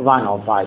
105।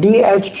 DHQ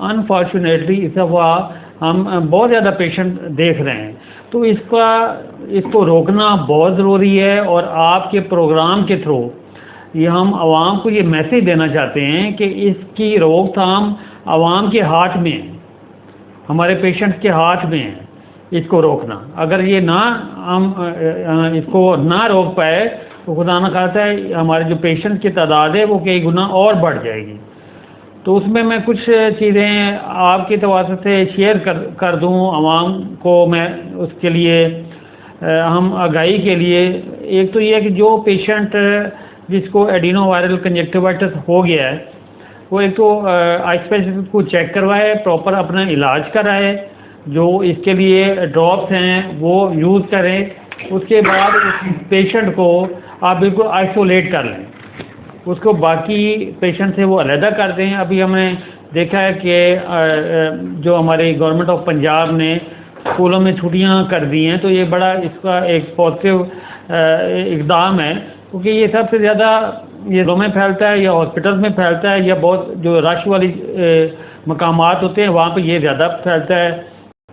unfortunately اس دفعہ ہم بہت زیادہ پیشنٹ دیکھ رہے ہیں، تو اس کو روکنا بہت ضروری ہے، اور آپ کے پروگرام کے تھرو یہ ہم عوام کو یہ میسیج دینا چاہتے ہیں کہ اس کی روک تھام عوام کے ہاتھ میں ہے، ہمارے پیشنٹس کے ہاتھ میں ہے اس کو روکنا۔ اگر یہ نہ ہم اس کو نہ روک پائے تو خدا نہ خواستہ ہے ہمارے جو پیشنٹ کی تعداد ہے وہ کئی گنا اور بڑھ جائے گی۔ تو اس میں کچھ چیزیں آپ کی تواسط سے شیئر کر دوں عوام کو، میں اس کے لیے ہم آگاہی کے لیے۔ ایک تو یہ ہے کہ جو پیشنٹ جس کو ایڈینو وائرل کنجکٹیوائٹس ہو گیا ہے وہ ایک تو آئی اسپیشلسٹ کو چیک کروائے، پراپر اپنا علاج کرائے، جو اس کے لیے ڈراپس ہیں وہ یوز کریں۔ اس کے بعد اس پیشنٹ کو آپ بالکل آئسولیٹ کر لیں، اس کو باقی پیشنٹ سے وہ علیحدہ کر دیں۔ ابھی ہم نے دیکھا ہے کہ جو ہماری گورنمنٹ آف پنجاب نے اسکولوں میں چھٹیاں کر دی ہیں، تو یہ بڑا اس کا ایک پازیٹیو اقدام ہے، کیونکہ یہ سب سے زیادہ یہ گھروں میں پھیلتا ہے یا ہاسپٹل میں پھیلتا ہے، یا بہت جو رش والی مقامات ہوتے ہیں وہاں پہ یہ زیادہ پھیلتا ہے۔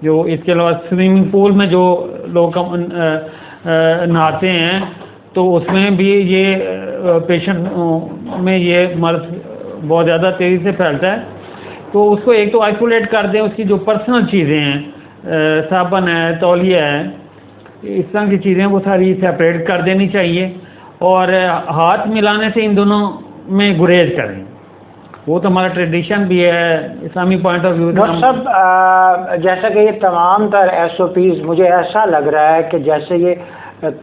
جو اس کے علاوہ سوئمنگ پول میں جو لوگ نہاتے ہیں تو اس میں بھی یہ پیشنٹ میں یہ مرض بہت زیادہ تیزی سے پھیلتا ہے۔ تو اس کو ایک تو آئسولیٹ کر دیں، اس کی جو پرسنل چیزیں ہیں، صابن ہے، تولیہ ہے، اس طرح کی چیزیں وہ ساری سیپریٹ کر دینی چاہیے، اور ہاتھ ملانے سے ان دونوں میں گریز کریں، وہ تو ہمارا ٹریڈیشن بھی ہے اسلامی پوائنٹ آف ویو۔ ڈاکٹر صاحب جیسا کہ یہ تمام تر ایس او پیز مجھے ایسا لگ رہا ہے کہ جیسے یہ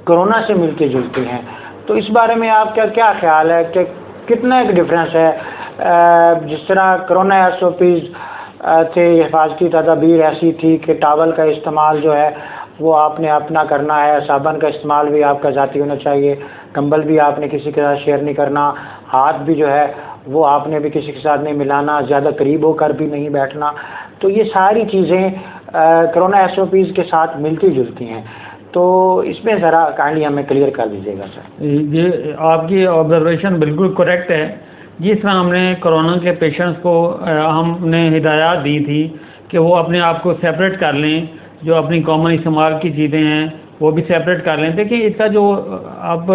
کرونا سے ملتی جلتی ہیں، تو اس بارے میں آپ کا کیا خیال ہے کہ کتنا ایک ڈفرینس ہے؟ جس طرح کرونا ایس او پیز تھے، حفاظتی تدابیر ایسی تھی کہ ٹاول کا استعمال جو ہے وہ آپ نے اپنا کرنا ہے، صابن کا استعمال بھی آپ کا ذاتی ہونا چاہیے، کمبل بھی آپ نے کسی کے ساتھ شیئر نہیں کرنا، ہاتھ بھی جو ہے وہ آپ نے بھی کسی کے ساتھ نہیں ملانا، زیادہ قریب ہو کر بھی نہیں بیٹھنا، تو یہ ساری چیزیں کرونا ایس او پیز کے ساتھ ملتی جلتی ہیں، تو اس میں ذرا کائنڈلی ہمیں کلیئر کر دیجیے گا سر۔ یہ آپ کی آبزرویشن بالکل کریکٹ ہے۔ جس طرح ہم نے کرونا کے پیشنٹس کو ہم نے ہدایات دی تھی کہ وہ اپنے آپ کو سیپریٹ کر لیں، جو اپنی کامن استعمال کی چیزیں ہیں وہ بھی سیپریٹ کر لیں۔ دیکھیں اس کا جو اب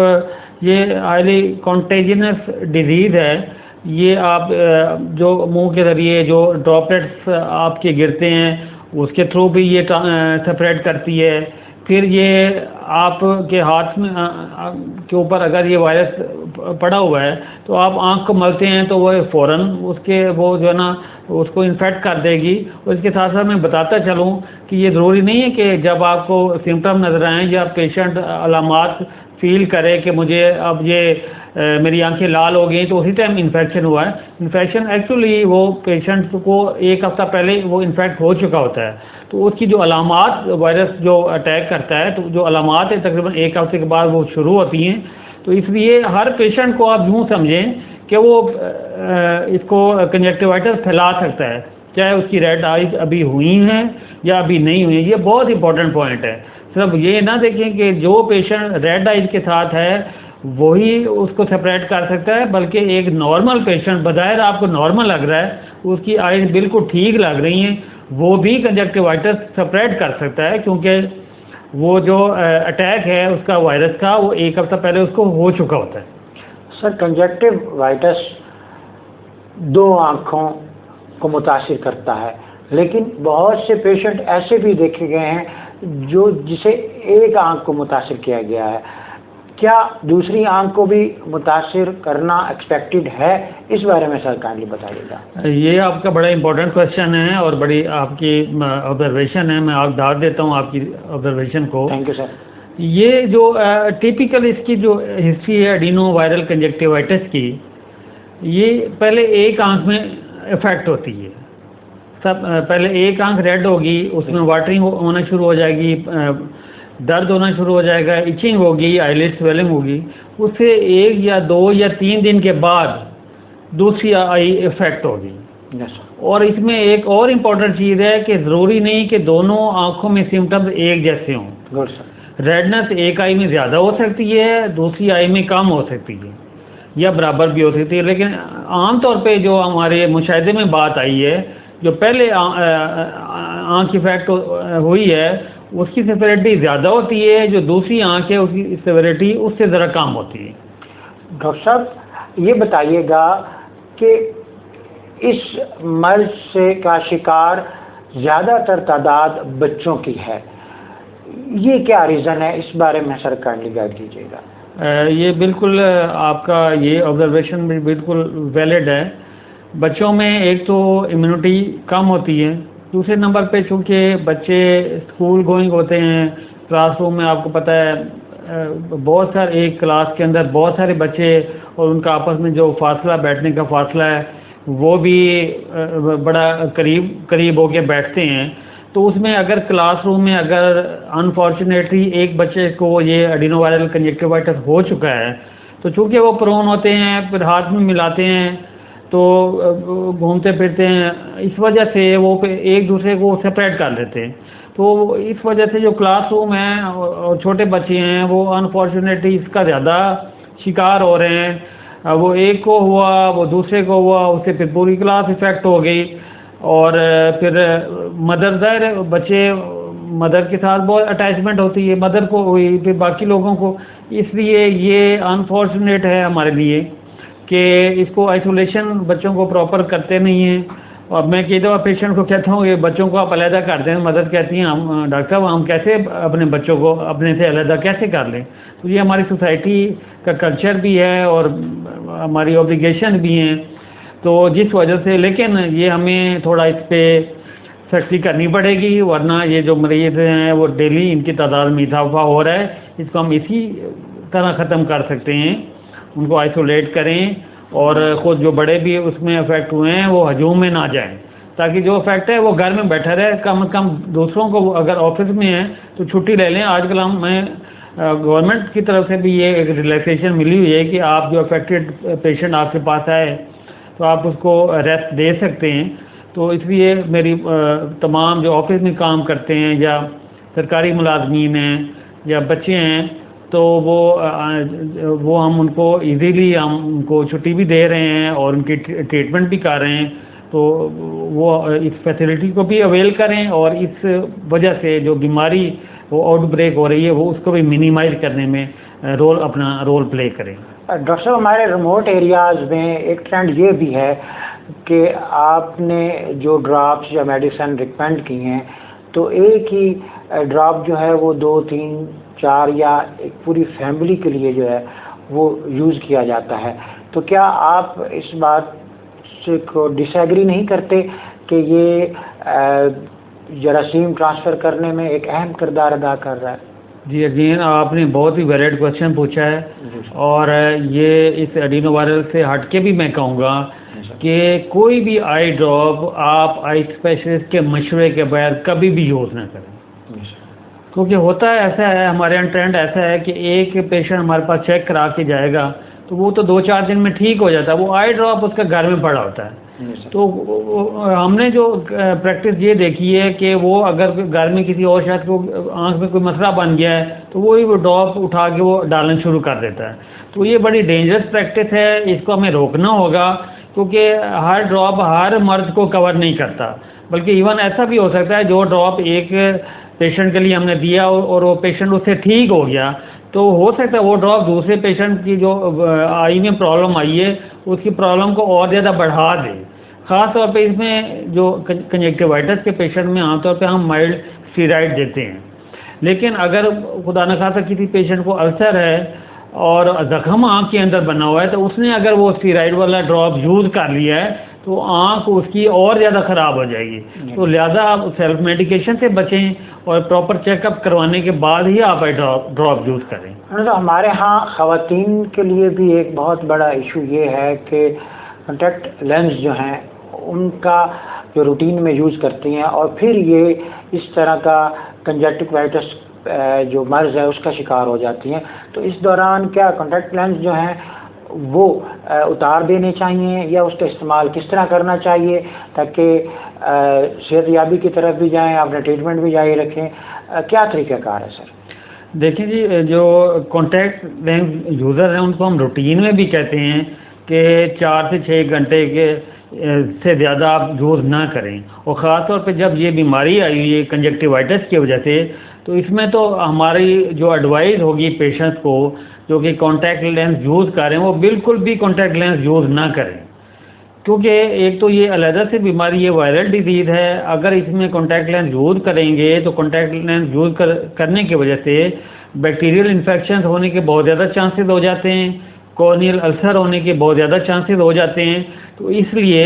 یہ ہائیلی کنٹیجنس ڈیزیز ہے، یہ آپ جو منہ کے ذریعے جو ڈراپلیٹس آپ کے گرتے ہیں اس کے تھرو بھی یہ سپریٹ کرتی ہے۔ پھر یہ آپ کے ہاتھ میں کے اوپر اگر یہ وائرس پڑا ہوا ہے تو آپ آنکھ کو ملتے ہیں تو وہ فوراً اس کے وہ جو ہے نا اس کو انفیکٹ کر دے گی۔ اور اس کے ساتھ ساتھ میں بتاتا چلوں کہ یہ ضروری نہیں ہے کہ جب آپ کو سمٹم نظر آئیں یا پیشنٹ علامات فیل کرے کہ مجھے اب یہ میری آنکھیں لال ہو گئی تو اسی ٹائم انفیکشن ہوا ہے۔ انفیکشن ایکچولی وہ پیشنٹ کو ایک ہفتہ پہلے وہ انفیکٹ ہو چکا ہوتا ہے، تو اس کی جو علامات وائرس جو اٹیک کرتا ہے تو جو علامات ہیں تقریباً ایک ہفتے کے بعد وہ شروع ہوتی ہیں۔ تو اس لیے ہر پیشنٹ کو آپ یوں سمجھیں کہ وہ اس کو کنجکٹیوائٹس پھیلا سکتا ہے، چاہے اس کی ریڈ آئیز ابھی ہوئی ہیں یا ابھی نہیں ہوئی ہیں۔ یہ بہت امپورٹنٹ پوائنٹ ہے۔ صرف یہ نہ دیکھیں کہ جو پیشنٹ ریڈ آئیز کے ساتھ ہے وہی اس کو سپریٹ کر سکتا ہے، بلکہ ایک نارمل پیشنٹ بظاہر آپ کو نارمل لگ رہا ہے، اس کی آئیز بالکل ٹھیک لگ رہی ہیں، وہ بھی کنجکٹیوائٹس سپریٹ کر سکتا ہے، کیونکہ وہ جو اٹیک ہے اس کا وائرس کا وہ ایک ہفتہ پہلے اس کو ہو چکا ہوتا ہے۔ سر کنجکٹیوائٹس دو آنکھوں کو متاثر کرتا ہے، لیکن بہت سے پیشنٹ ایسے بھی دیکھے گئے ہیں جسے ایک آنکھ کو متاثر کیا گیا ہے، کیا دوسری آنکھ کو بھی متاثر کرنا ایکسپیکٹڈ ہے؟ اس بارے میں سر کائنڈلی بتائیے گا۔ یہ آپ کا بڑا امپورٹنٹ کوشچن ہے اور بڑی آپ کی آبزرویشن ہے، میں آپ داد دیتا ہوں آپ کی آبزرویشن کو۔ Thank you sir. یہ جو ٹیپیکل اس کی جو ہسٹری ہے ایڈینو وائرل کنجکٹیوائٹس کی، یہ پہلے ایک آنکھ میں افیکٹ ہوتی ہے، پہلے ایک آنکھ ریڈ ہوگی، اس میں واٹرنگ ہونا شروع ہو جائے گی، درد ہونا شروع ہو جائے گا، ایچنگ ہوگی، آئی لڈ سویلنگ ہوگی، اس سے ایک یا دو یا تین دن کے بعد دوسری آئی افیکٹ ہوگی۔ اور اس میں ایک اور امپورٹنٹ چیز ہے کہ ضروری نہیں کہ دونوں آنکھوں میں سمٹمز ایک جیسے ہوں۔ گڈ سر۔ ریڈنس ایک آئی میں زیادہ ہو سکتی ہے، دوسری آئی میں کم ہو سکتی ہے یا برابر بھی ہو سکتی ہے، لیکن عام طور پہ جو ہمارے مشاہدے میں بات آئی ہے جو پہلے آنکھ افیکٹ ہوئی ہے اس کی سیوریٹی زیادہ ہوتی ہے، جو دوسری آنکھ ہے اس کی سیوریٹی اس سے ذرا کم ہوتی ہے۔ ڈاکٹر صاحب یہ بتائیے گا کہ اس مرض سے کا شکار زیادہ تر تعداد بچوں کی ہے، یہ کیا ریزن ہے؟ اس بارے میں سرکار نگاہ کیجیے گا۔ یہ بالکل آپ کا یہ آبزرویشن بھی بالکل ویلڈ ہے۔ بچوں میں ایک تو امیونٹی کم ہوتی ہے، دوسرے نمبر پہ چونکہ بچے اسکول گوئنگ ہوتے ہیں، کلاس روم میں آپ کو پتہ ہے بہت سارے ایک کلاس کے اندر بہت سارے بچے اور ان کا آپس میں جو فاصلہ بیٹھنے کا فاصلہ ہے وہ بھی بڑا قریب ہو کے بیٹھتے ہیں، تو اس میں اگر کلاس روم میں اگر انفارچونیٹلی ایک بچے کو یہ ایڈینو وائرل کنجکٹیوائٹس ہو چکا ہے تو چونکہ وہ پرون ہوتے ہیں پھر ہاتھ میں ملاتے ہیں تو گھومتے پھرتے ہیں، اس وجہ سے وہ ایک دوسرے کو سپریٹ کر لیتے ہیں، تو اس وجہ سے جو کلاس روم ہیں اور چھوٹے بچے ہیں وہ انفارچونیٹلی اس کا زیادہ شکار ہو رہے ہیں۔ وہ ایک کو ہوا، وہ دوسرے کو ہوا، اس سے پھر پوری کلاس افیکٹ ہو گئی، اور پھر مدر ظاہر بچے مدر کے ساتھ بہت اٹیچمنٹ ہوتی ہے، مدر کو ہوئی پھر باقی لوگوں کو، اس لیے یہ انفارچونیٹ ہے ہمارے لیے کہ اس کو آئسولیشن بچوں کو پراپر کرتے نہیں ہیں۔ اور میں کئی دفعہ پیشنٹ کو کہتا ہوں کہ بچوں کو آپ علیحدہ کر دیں، مدر کہتی ہیں ہم ڈاکٹر صاحب ہم کیسے اپنے بچوں کو اپنے سے علیحدہ کیسے کر لیں؟ تو یہ ہماری سوسائٹی کا کلچر بھی ہے اور ہماری اوبلیگیشن بھی ہیں، تو جس وجہ سے لیکن یہ ہمیں تھوڑا اس پہ سختی کرنی پڑے گی، ورنہ یہ جو مریض ہیں وہ ڈیلی ان کی تعداد میں اضافہ ہو رہا ہے، اس کو ہم اسی طرح ختم کر سکتے ہیں، ان کو آئسولیٹ کریں اور خود جو بڑے بھی اس میں افیکٹ ہوئے ہیں وہ ہجوم میں نہ جائیں، تاکہ جو افیکٹ ہے وہ گھر میں بیٹھا رہے، کم از کم دوسروں کو اگر آفس میں ہیں تو چھٹی لے لیں۔ آج کل میں گورنمنٹ کی طرف سے بھی یہ ایک ریلیکسیشن ملی ہوئی ہے کہ آپ جو افیکٹڈ پیشنٹ آپ کے پاس آئے تو آپ اس کو ریسٹ دے سکتے ہیں، تو اس لیے میری تمام جو آفس میں کام کرتے ہیں یا سرکاری ملازمین ہیں یا بچے ہیں تو وہ ہم ان کو ایزیلی ہم ان کو چھٹی بھی دے رہے ہیں اور ان کی ٹریٹمنٹ بھی کر رہے ہیں، تو وہ اس فیسلٹی کو بھی اویل کریں اور اس وجہ سے جو بیماری وہ آؤٹ بریک ہو رہی ہے وہ اس کو بھی منیمائز کرنے میں اپنا رول پلے کریں۔ ڈاکٹر صاحب ہمارے ریموٹ ایریاز میں ایک ٹرینڈ یہ بھی ہے کہ آپ نے جو ڈراپس یا میڈیسن ریکمینڈ کی ہیں تو ایک ہی ڈراپ جو ہے وہ 2 3 4 یا ایک پوری فیملی کے لیے جو ہے وہ یوز کیا جاتا ہے، تو کیا آپ اس بات سے کو ڈس ایگری نہیں کرتے کہ یہ جراثیم ٹرانسفر کرنے میں ایک اہم کردار ادا کر رہا ہے؟ جی اگین آپ نے بہت ہی ویلڈ کوشچن پوچھا ہے، اور یہ اس ایڈینو وائرل سے ہٹ کے بھی میں کہوں گا کہ کوئی بھی آئی ڈراپ آپ آئی اسپیشلسٹ کے مشورے کے بغیر کبھی بھی یوز نہ کریں، کیونکہ ہوتا ہے ایسا ہے ہمارے یہاں ٹرینڈ ایسا ہے کہ ایک پیشنٹ ہمارے پاس چیک کرا کے جائے گا تو وہ تو 2-4 دن میں ٹھیک ہو جاتا ہے، وہ آئی ڈراپ اس کا گھر میں پڑا ہوتا ہے۔ تو ہم نے جو پریکٹس یہ دیکھی ہے کہ وہ اگر گھر میں کسی اور شخص کو آنکھ میں کوئی مسئلہ بن گیا ہے تو وہی وہ ڈراپ اٹھا کے وہ ڈالنا شروع کر دیتا ہے، تو یہ بڑی ڈینجرس پریکٹس ہے، اس کو ہمیں روکنا ہوگا، کیونکہ ہر ڈراپ ہر مرض کو کور نہیں کرتا، بلکہ ایون ایسا بھی ہو سکتا ہے جو ڈراپ ایک پیشنٹ کے لیے ہم نے دیا اور وہ پیشنٹ اس سے ٹھیک ہو گیا تو ہو سکتا ہے وہ ڈراپ دوسرے پیشنٹ کی جو آئی میں پرابلم آئی ہے اس کی پرابلم کو اور زیادہ بڑھا دے۔ خاص طور پہ اس میں جو کنجکٹیوائٹس کے پیشنٹ میں عام طور پہ ہم مائلڈ اسٹیرائڈ دیتے ہیں، لیکن اگر خدا نخواستہ کسی پیشنٹ کو السر ہے اور زخم آنکھ کے اندر بنا ہوا ہے تو اس نے اگر وہ اسٹیرائڈ والا ڈراپ یوز کر لیا ہے تو آنکھ اس کی اور زیادہ خراب ہو جائے گی، تو لہذا آپ سیلف میڈیکیشن سے بچیں اور پراپر چیک اپ کروانے کے بعد ہی آپ ڈراپ یوز کریں۔ ہمارے ہاں خواتین کے لیے بھی ایک بہت بڑا ایشو یہ ہے کہ کنٹیکٹ لینس جو ہیں ان کا جو روٹین میں یوز کرتی ہیں اور پھر یہ اس طرح کا کنجکٹیوائٹس جو مرض ہے اس کا شکار ہو جاتی ہیں، تو اس دوران کیا کنٹیکٹ لینس جو ہیں وہ اتار دینے چاہیے یا اس کا استعمال کس طرح کرنا چاہیے تاکہ صحت یابی کی طرف بھی جائیں، اپنا ٹریٹمنٹ بھی جاری رکھیں، کیا طریقہ کار ہے سر؟ دیکھیں جی، جو کانٹیکٹ لینس یوزر ہیں ان کو ہم روٹین میں بھی کہتے ہیں کہ 4 سے 6 گھنٹے کے سے زیادہ آپ یوز نہ کریں، اور خاص طور پہ جب یہ بیماری آئی ہوئی ہے کنجکٹیوائٹس کی وجہ سے، تو اس میں تو ہماری جو ایڈوائز ہوگی پیشنٹس کو جو کہ کانٹیکٹ لینس یوز کریں، وہ بالکل بھی کانٹیکٹ لینس یوز نہ کریں، کیونکہ ایک تو یہ علیحدہ سے بیماری، یہ وائرل ڈیزیز ہے. اگر اس میں کانٹیکٹ لینس یوز کریں گے تو کانٹیکٹ لینس یوز کرنے کی وجہ سے بیکٹیریل انفیکشن ہونے کے بہت زیادہ چانسز ہو جاتے ہیں، کورنیل السر ہونے کے بہت زیادہ چانسز ہو جاتے ہیں. تو اس لیے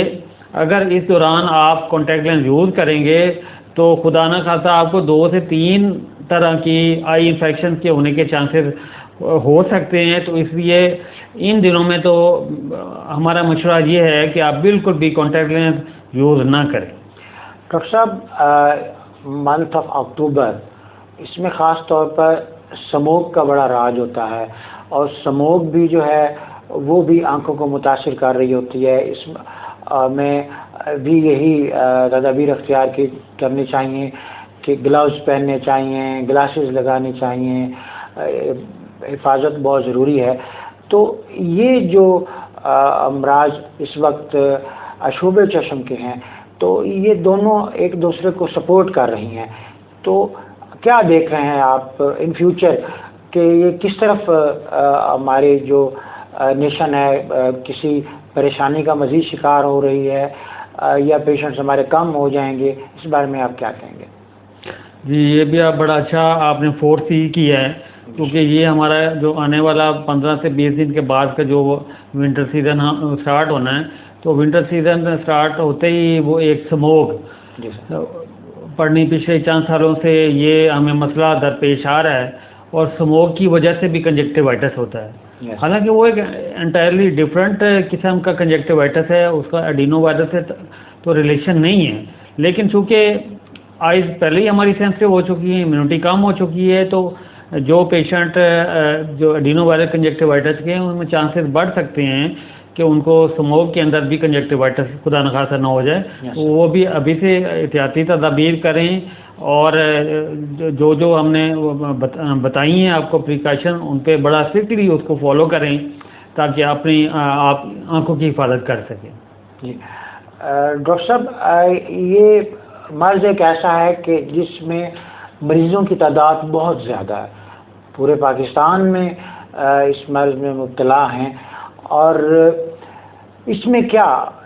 اگر اس دوران آپ کانٹیکٹ لینس یوز کریں گے تو خدا نہ خواستہ آپ کو 2 سے 3 طرح کی آئی انفیکشن کے ہونے کے چانسز ہو سکتے ہیں. تو اس لیے ان دنوں میں تو ہمارا مشورہ یہ ہے کہ آپ بالکل بھی کانٹیکٹ لینس یوز نہ کریں. ڈاکٹر صاحب، منتھ آف اکتوبر، اس میں خاص طور پر سموگ کا بڑا راج ہوتا ہے، اور سموگ بھی جو ہے وہ بھی آنکھوں کو متاثر کر رہی ہوتی ہے. اس میں بھی یہی تدابیر اختیار کرنی چاہیے کہ گلوز پہننے چاہیے، گلاسز لگانی چاہیے، حفاظت بہت ضروری ہے. تو یہ جو امراض اس وقت عشوب چشم کے ہیں، تو یہ دونوں ایک دوسرے کو سپورٹ کر رہی ہیں. تو کیا دیکھ رہے ہیں آپ ان فیوچر کہ یہ کس طرف ہمارے جو نیشن ہے کسی پریشانی کا مزید شکار ہو رہی ہے، یا پیشنٹس ہمارے کم ہو جائیں گے؟ اس بارے میں آپ کیا کہیں گے؟ جی، یہ بھی آپ بڑا اچھا آپ نے فورس ہی کیا ہے، کیونکہ یہ ہمارا جو آنے والا 15 سے 20 دن کے بعد کا جو ونٹر سیزن اسٹارٹ ہونا ہے، تو ونٹر سیزن اسٹارٹ ہوتے ہی وہ ایک سموگ پڑھنی پچھلے چند سالوں سے یہ ہمیں مسئلہ درپیش آ رہا ہے، اور سموگ کی وجہ سے بھی کنجکٹیوائٹس ہوتا ہے. حالانکہ وہ ایک انٹائرلی ڈفرینٹ قسم کا کنجکٹیوائٹس ہے، اس کا ایڈینو وائرس سے تو ریلیشن نہیں ہے. لیکن چونکہ آئز پہلے ہی ہماری سینسٹیو ہو چکی ہے، امیونٹی کم ہو چکی ہے، تو جو پیشنٹ جو ایڈینو وائرل کنجکٹیوائٹس کے ہیں ان میں چانسز بڑھ سکتے ہیں کہ ان کو سموگ کے اندر بھی کنجکٹیوائٹس خدا نخواستہ نہ ہو جائے. وہ بھی ابھی سے احتیاطی تدابیر کریں، اور جو ہم نے بتائی ہیں آپ کو پریکاشن، ان پہ بڑا اسٹرکٹلی اس کو فالو کریں تاکہ اپنی آپ آنکھوں کی حفاظت کر سکیں. جی ڈاکٹر صاحب، یہ مرض ایک ایسا ہے کہ جس میں مریضوں کی تعداد بہت زیادہ ہے، پورے پاکستان میں اس مرض میں مبتلا ہیں، اور اس میں کیا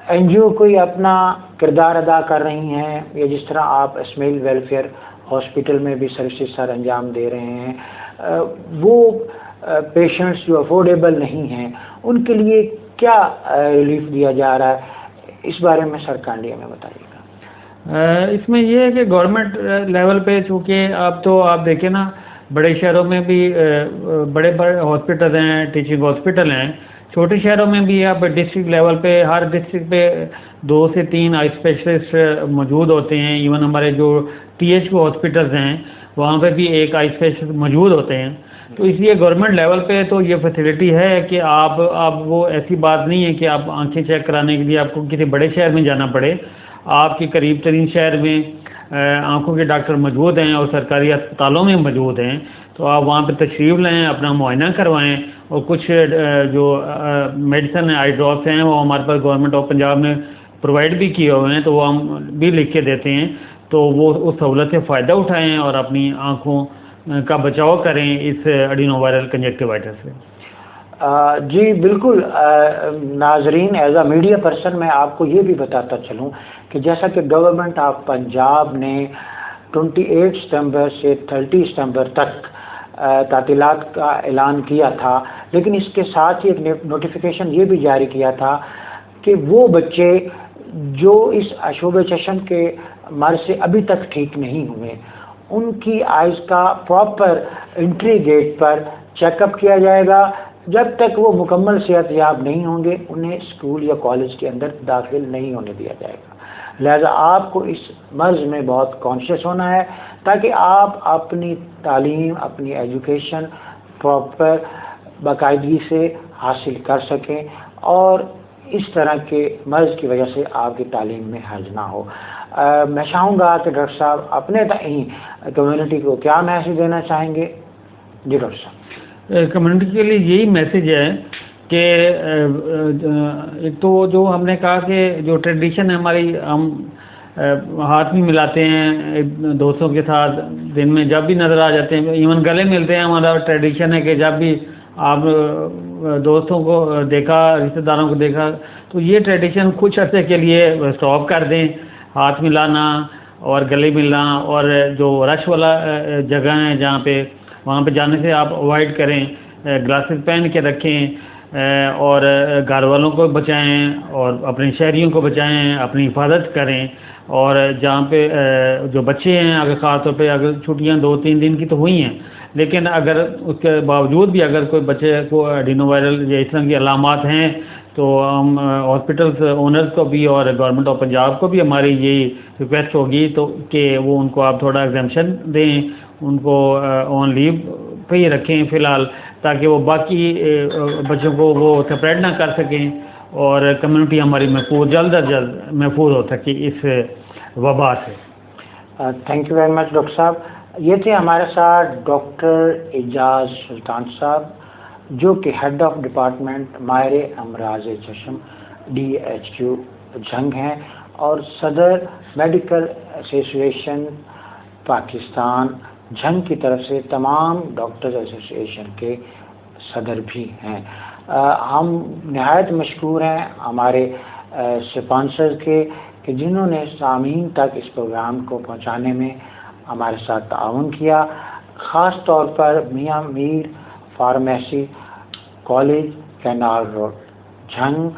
این جی او کوئی اپنا کردار ادا کر رہی ہیں، یا جس طرح آپ اسمیل ویلفیئر ہاسپٹل میں بھی سروسز سر انجام دے رہے ہیں، وہ پیشنٹس جو افورڈیبل نہیں ہیں ان کے لیے کیا ریلیف دیا جا رہا ہے؟ اس بارے میں سر کانڈی ہمیں بتائیے گا. اس میں یہ ہے کہ گورنمنٹ لیول پہ چونکہ اب تو آپ دیکھیں نا، بڑے شہروں میں بھی بڑے بڑے ہاسپٹل ہیں، ٹیچنگ ہاسپٹل ہیں. چھوٹے شہروں میں بھی آپ ڈسٹرکٹ لیول پہ ہر ڈسٹرکٹ پہ 2 سے 3 آئی اسپیشلسٹ موجود ہوتے ہیں. ایون ہمارے جو ٹی ایچ کو ہاسپٹلز ہیں وہاں پہ بھی ایک آئی اسپیشلسٹ موجود ہوتے ہیں. تو اس لیے گورنمنٹ لیول پہ تو یہ فیسلٹی ہے کہ آپ وہ ایسی بات نہیں ہے کہ آپ آنکھیں چیک کرانے کے لیے آپ کو کسی بڑے شہر میں جانا پڑے. آپ کے قریب ترین شہر میں آنکھوں کے ڈاکٹر موجود ہیں اور سرکاری اسپتالوں میں موجود ہیں. تو آپ وہاں پہ تشریف لیں، اپنا معائنہ کروائیں، اور کچھ جو میڈیسن آئی ڈراپس ہیں وہ ہمارے پاس گورنمنٹ آف پنجاب نے پرووائڈ بھی کیے ہوئے ہیں، تو وہ ہم بھی لکھ کے دیتے ہیں. تو وہ اس سہولت سے فائدہ اٹھائیں اور اپنی آنکھوں کا بچاؤ کریں اس ایڈینو وائرل کنجکٹیوائٹس سے. جی بالکل ناظرین، ایز اے میڈیا پرسن میں آپ کو یہ بھی بتاتا چلوں کہ جیسا کہ گورنمنٹ آف پنجاب نے 28 ستمبر سے 30 ستمبر تک تعطیلات کا اعلان کیا تھا، لیکن اس کے ساتھ ہی ایک نوٹیفیکیشن یہ بھی جاری کیا تھا کہ وہ بچے جو اس عشوب چشم کے مرض سے ابھی تک ٹھیک نہیں ہوئے، ان کی آئز کا پراپر انٹری گیٹ پر چیک اپ کیا جائے گا. جب تک وہ مکمل صحت یاب نہیں ہوں گے انہیں اسکول یا کالج کے اندر داخل نہیں ہونے دیا جائے گا. لہذا آپ کو اس مرض میں بہت کانشیس ہونا ہے تاکہ آپ اپنی تعلیم، اپنی ایجوکیشن پراپر باقاعدگی سے حاصل کر سکیں، اور اس طرح کے مرض کی وجہ سے آپ کی تعلیم میں حرج نہ ہو. میں چاہوں گا کہ ڈاکٹر صاحب اپنے کمیونٹی کو کیا میسج دینا چاہیں گے؟ جی ڈاکٹر صاحب. کمیونٹی کے لیے یہی میسج ہے کہ ایک تو جو ہم نے کہا کہ جو ٹریڈیشن ہے ہماری، ہم ہاتھ بھی ملاتے ہیں دوستوں کے ساتھ، دن میں جب بھی نظر آ جاتے ہیں، ایون گلے ملتے ہیں، ہمارا ٹریڈیشن ہے کہ جب بھی آپ دوستوں کو دیکھا، رشتہ داروں کو دیکھا، تو یہ ٹریڈیشن کچھ عرصے کے لیے اسٹاپ کر دیں، ہاتھ ملانا اور گلے ملنا، اور جو رش والا جگہ ہیں جہاں پہ، وہاں پہ جانے سے آپ اوائڈ کریں، گلاسز پہن کے رکھیں، اور گھر والوں کو بچائیں اور اپنے شہریوں کو بچائیں، اپنی حفاظت کریں، اور جہاں پہ جو بچے ہیں، اگر خاص طور پہ اگر چھٹیاں 2-3 دن کی تو ہوئی ہیں، لیکن اگر اس کے باوجود بھی اگر کوئی بچے کو ایڈینو وائرل یا اس طرح کی علامات ہیں، تو ہم ہاسپٹلس اونرز کو بھی اور گورنمنٹ آف پنجاب کو بھی ہماری یہی ریکویسٹ ہوگی تو کہ وہ ان کو آپ تھوڑا ایگزمپشن دیں، ان کو آن لیو پہ ہی رکھیں فی الحال، تاکہ وہ باقی بچوں کو وہ سپریڈ نہ کر سکیں، اور کمیونٹی ہماری محفوظ جلد از جلد محفوظ ہو سکے اس وبا سے۔ Thank you very much doctor صاحب۔ یہ تھے ہمارے ساتھ ڈاکٹر اعجاز سلطان صاحب، جو کہ ہیڈ آف ڈپارٹمنٹ ماہر امراض چشم DHQ جھنگ ہیں، اور صدر میڈیکل ایسوسیشن پاکستان جھنگ کی طرف سے تمام ڈاکٹرز ایسوسیشن کے صدر بھی ہیں۔ ہم نہایت مشکور ہیں ہمارے اسپانسر کے، کہ جنہوں نے سامعین تک اس پروگرام کو پہنچانے میں ہمارے ساتھ تعاون کیا، خاص طور پر Mian Mir pharmacy college, canal road Jhang,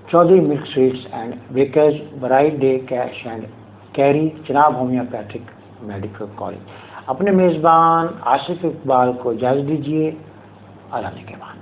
Chaudhry Malik sweets and bakers, bright day cash and carry, جناب ہومیوپیتھک میڈیکل کالج۔ اپنے میزبان آصف اقبال کو اجازت دیجیے، اذان کے بعد۔